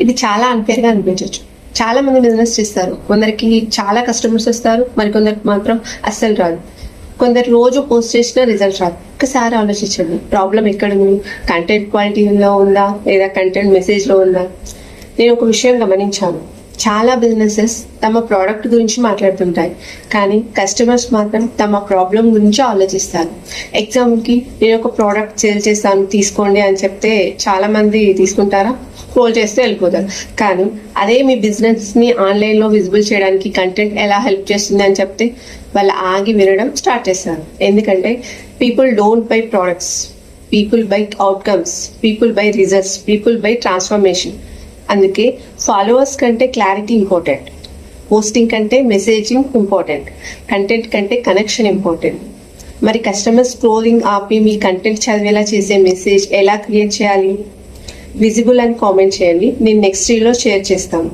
ఇది చాలా అన్ఫేర్ గా అనిపించవచ్చు. చాలా మంది బిజినెస్ చేస్తారు, కొందరికి చాలా కస్టమర్స్ వస్తారు, మరికొందరికి మాత్రం అస్సలు రాదు. కొందరు రోజు పోస్ట్ చేసిన రిజల్ట్ రాదు. ఒకసారి ఆలోచించండి, ప్రాబ్లం ఎక్కడ ఉంది? కంటెంట్ క్వాలిటీలో ఉందా, లేదా కంటెంట్ మెసేజ్ లో ఉందా? నేను ఒక విషయం గమనించాను, చాలా బిజినెసెస్ తమ ప్రోడక్ట్ గురించి మాట్లాడుతుంటాయి, కానీ కస్టమర్స్ మాత్రం తమ ప్రాబ్లం గురించి ఆలోచిస్తారు. ఎగ్జాంపుల్కి నేను ఒక ప్రోడక్ట్ సేల్ చేస్తాను తీసుకోండి అని చెప్తే చాలా మంది తీసుకుంటారా? స్క్రోల్ చేస్తే వెళ్ళిపోతారు. కానీ అదే మీ బిజినెస్ని ఆన్లైన్లో విజిబుల్ చేయడానికి కంటెంట్ ఎలా హెల్ప్ చేస్తుంది అని చెప్తే వాళ్ళు ఆగి వినడం స్టార్ట్ చేస్తారు. ఎందుకంటే people don't by products, people by outcomes, people by results, people by transformation. అందుకే ఫాలోవర్స్ కంటే క్లారిటీ ఇంపార్టెంట్, పోస్టింగ్ కంటే మెసేజింగ్ ఇంపార్టెంట్, కంటెంట్ కంటే కనెక్షన్ ఇంపార్టెంట్. మరి కస్టమర్ స్క్రోలింగ్ ఆపి మీ కంటెంట్ చదివేలా చేసే మెసేజ్ ఎలా క్రియేట్ చేయాలి? విజిబుల్ అని కామెంట్ చేయండి, నేను నెక్స్ట్ రీల్లో షేర్ చేస్తాను.